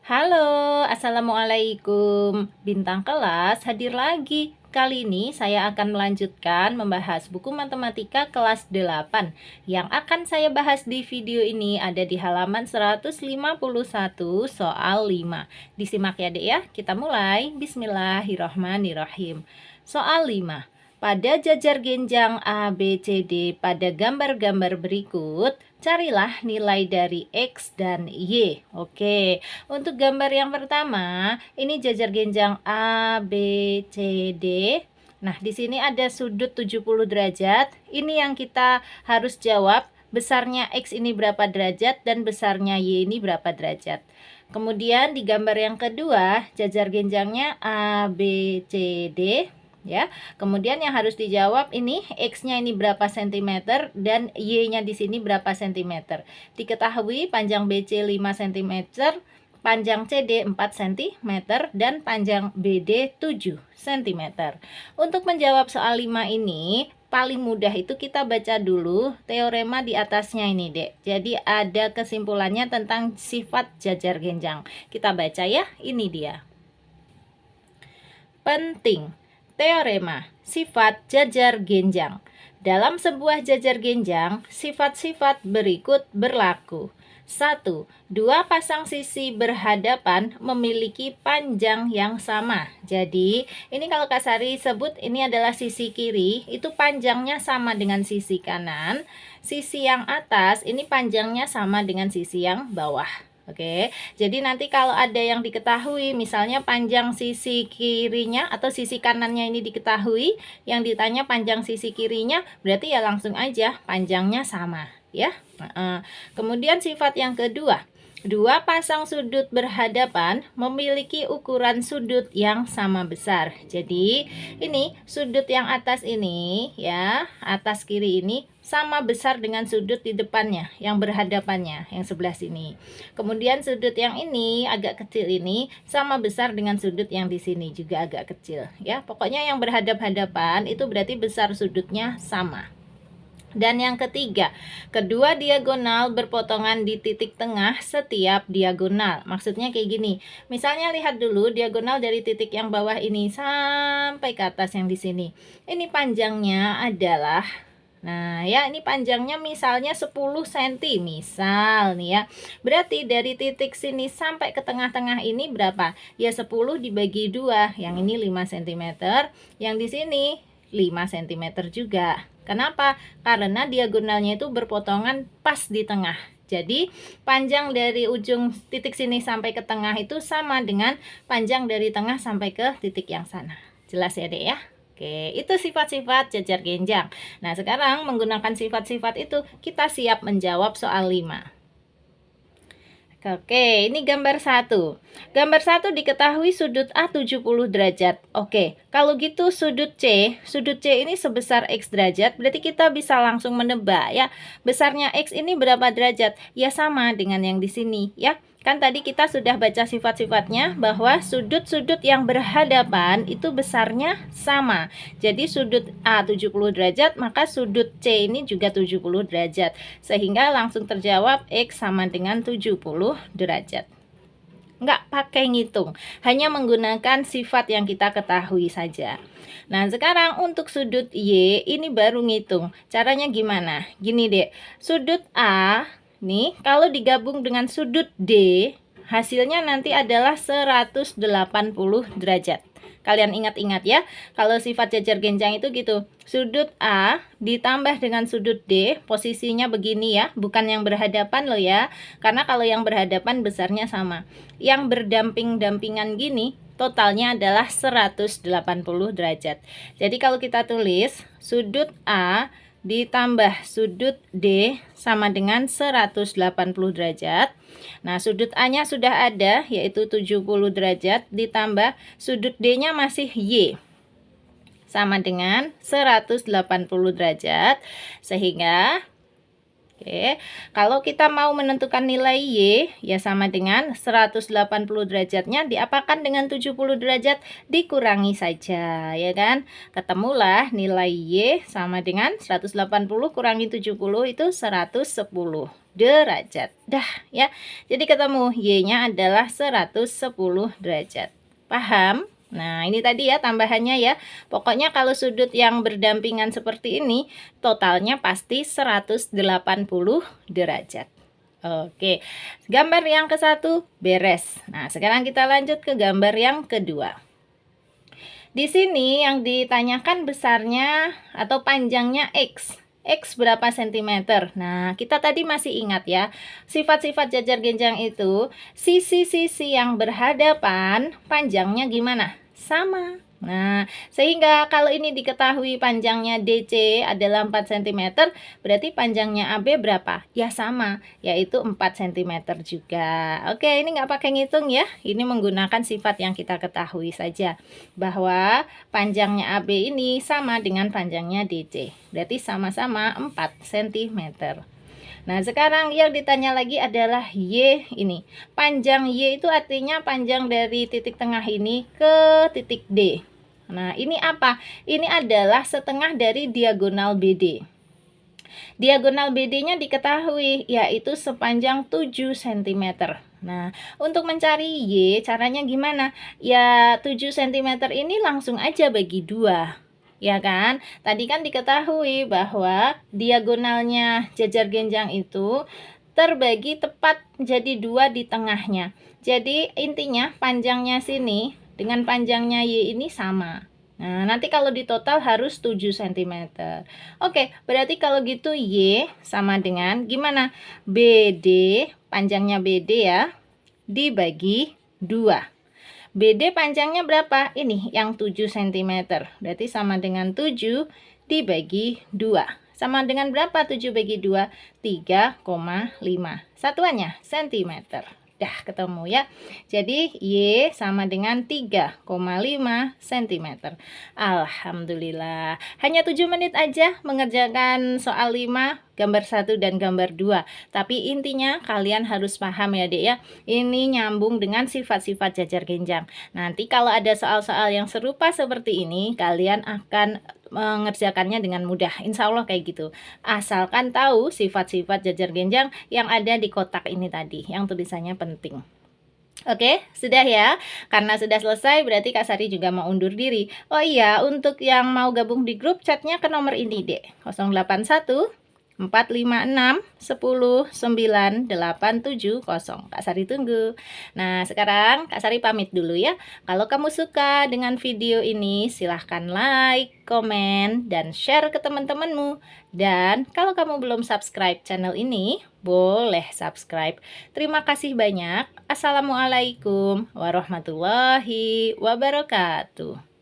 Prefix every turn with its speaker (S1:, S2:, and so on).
S1: Halo, assalamualaikum. Bintang kelas hadir lagi. Kali ini saya akan melanjutkan membahas buku matematika kelas 8. Yang akan saya bahas di video ini ada di halaman 151 soal 5. Disimak ya, Dek ya. Kita mulai. Bismillahirrahmanirrahim. Soal 5. Pada jajar genjang A, B, C, D pada gambar-gambar berikut, carilah nilai dari X dan Y. Oke, untuk gambar yang pertama, ini jajar genjang A, B, C, D. Nah, di sini ada sudut 70 derajat. Ini yang kita harus jawab, besarnya X ini berapa derajat dan besarnya Y ini berapa derajat. Kemudian di gambar yang kedua, jajar genjangnya A, B, C, D. Ya, kemudian yang harus dijawab ini X-nya ini berapa cm dan Y-nya di sini berapa cm. Diketahui panjang BC 5 cm, panjang CD 4 cm, dan panjang BD 7 cm. Untuk menjawab soal 5 ini, paling mudah itu kita baca dulu teorema di atasnya ini, Dek. Jadi ada kesimpulannya tentang sifat jajar genjang. Kita baca ya, ini dia. Penting. Teorema sifat jajar genjang. Dalam sebuah jajar genjang, sifat-sifat berikut berlaku. 1. Dua pasang sisi berhadapan memiliki panjang yang sama. Jadi, ini kalau Kak Sari sebut ini adalah sisi kiri, itu panjangnya sama dengan sisi kanan. Sisi yang atas ini panjangnya sama dengan sisi yang bawah. Oke, jadi nanti kalau ada yang diketahui, misalnya panjang sisi kirinya atau sisi kanannya ini diketahui, yang ditanya panjang sisi kirinya, berarti ya langsung aja panjangnya sama, ya. Kemudian sifat yang kedua, dua pasang sudut berhadapan memiliki ukuran sudut yang sama besar. Jadi ini sudut yang atas ini, ya, atas kiri ini sama besar dengan sudut di depannya, yang berhadapannya, yang sebelah sini. Kemudian sudut yang ini agak kecil ini sama besar dengan sudut yang di sini juga agak kecil, ya. Pokoknya yang berhadap-hadapan itu berarti besar sudutnya sama. Dan yang ketiga, kedua diagonal berpotongan di titik tengah setiap diagonal. Maksudnya kayak gini. Misalnya lihat dulu diagonal dari titik yang bawah ini sampai ke atas yang di sini. Ini panjangnya adalah, nah ya, ini panjangnya misalnya 10 cm. Misal nih ya. Berarti dari titik sini sampai ke tengah-tengah ini berapa? Ya 10 dibagi 2. Yang ini 5 cm, yang di sini 5 cm juga. Kenapa? Karena diagonalnya itu berpotongan pas di tengah. Jadi panjang dari ujung titik sini sampai ke tengah itu sama dengan panjang dari tengah sampai ke titik yang sana. Jelas ya, Dek ya? Oke, itu sifat-sifat jajar genjang. Nah, sekarang menggunakan sifat-sifat itu kita siap menjawab soal 5. Oke, ini gambar 1. Gambar 1 diketahui sudut A 70 derajat. Oke, kalau gitu sudut C ini sebesar X derajat, berarti kita bisa langsung menebak ya. Besarnya X ini berapa derajat? Ya sama dengan yang di sini ya. Kan tadi kita sudah baca sifat-sifatnya bahwa sudut-sudut yang berhadapan itu besarnya sama. Jadi sudut A 70 derajat, maka sudut C ini juga 70 derajat. Sehingga langsung terjawab X sama dengan 70 derajat. Nggak pakai ngitung, hanya menggunakan sifat yang kita ketahui saja. Nah, sekarang untuk sudut Y ini baru ngitung. Caranya gimana? Gini, Dek. Sudut A nih, kalau digabung dengan sudut D, hasilnya nanti adalah 180 derajat. Kalian ingat-ingat ya, kalau sifat jajar genjang itu gitu. Sudut A ditambah dengan sudut D, posisinya begini ya, bukan yang berhadapan loh ya. Karena kalau yang berhadapan besarnya sama. Yang berdamping-dampingan gini, totalnya adalah 180 derajat. Jadi kalau kita tulis sudut A ditambah sudut D sama dengan 180 derajat. Nah, sudut A-nya sudah ada, yaitu 70 derajat, ditambah sudut D-nya masih Y, sama dengan 180 derajat. Sehingga Oke, kalau kita mau menentukan nilai Y, ya sama dengan 180 derajatnya diapakan dengan 70 derajat, dikurangi saja, ya kan? Ketemulah nilai Y sama dengan 180 kurangi 70 itu 110 derajat. Dah, ya. Jadi ketemu Y-nya adalah 110 derajat. Paham? Nah, ini tadi ya tambahannya ya. Pokoknya kalau sudut yang berdampingan seperti ini, totalnya pasti 180 derajat. Oke, gambar yang ke satu beres. Nah, sekarang kita lanjut ke gambar yang kedua. Di sini yang ditanyakan besarnya atau panjangnya X. X berapa sentimeter? Nah, kita tadi masih ingat ya, sifat-sifat jajar genjang itu, sisi-sisi yang berhadapan, panjangnya gimana? Sama. Nah, sehingga kalau ini diketahui panjangnya DC adalah 4 cm, berarti panjangnya AB berapa? Ya sama, yaitu 4 cm juga. Oke, ini nggak pakai ngitung ya, ini menggunakan sifat yang kita ketahui saja, bahwa panjangnya AB ini sama dengan panjangnya DC, berarti sama-sama 4 cm. Nah, sekarang yang ditanya lagi adalah Y ini. Panjang Y itu artinya panjang dari titik tengah ini ke titik D. Nah, ini apa? Ini adalah setengah dari diagonal BD. Diagonal BD-nya diketahui, yaitu sepanjang 7 cm. Nah, untuk mencari Y, caranya gimana? Ya, 7 cm ini langsung aja bagi 2. Ya kan? Tadi kan diketahui bahwa diagonalnya jajar genjang itu terbagi tepat jadi 2 di tengahnya. Jadi intinya panjangnya sini dengan panjangnya Y ini sama. Nah, nanti kalau di total harus 7 cm. Oke, berarti kalau gitu Y sama dengan gimana? BD, panjangnya BD ya, dibagi 2. BD panjangnya berapa? Ini yang 7 cm. Berarti sama dengan 7 dibagi 2. Sama dengan berapa 7 bagi 2? 3,5. Satuannya cm. Dah ketemu ya. Jadi Y sama dengan 3,5 cm. Alhamdulillah. Hanya 7 menit aja mengerjakan soal 5, gambar 1 dan gambar 2. Tapi intinya kalian harus paham ya Dek ya. Ini nyambung dengan sifat-sifat jajar genjang. Nanti kalau ada soal-soal yang serupa seperti ini, kalian akan mengerjakannya dengan mudah, insya Allah kayak gitu. Asalkan tahu sifat-sifat jajar genjang yang ada di kotak ini tadi, yang tulisannya penting. Oke, sudah ya. Karena sudah selesai, berarti Kak Sari juga mau undur diri. Oh iya, untuk yang mau gabung di grup, chatnya ke nomor ini deh, 081 456 10 9 870. Kak Sari tunggu. Nah, sekarang Kak Sari pamit dulu ya. Kalau kamu suka dengan video ini, silahkan like, komen, dan share ke teman-temanmu. Dan kalau kamu belum subscribe channel ini, boleh subscribe. Terima kasih banyak. Assalamualaikum warahmatullahi wabarakatuh.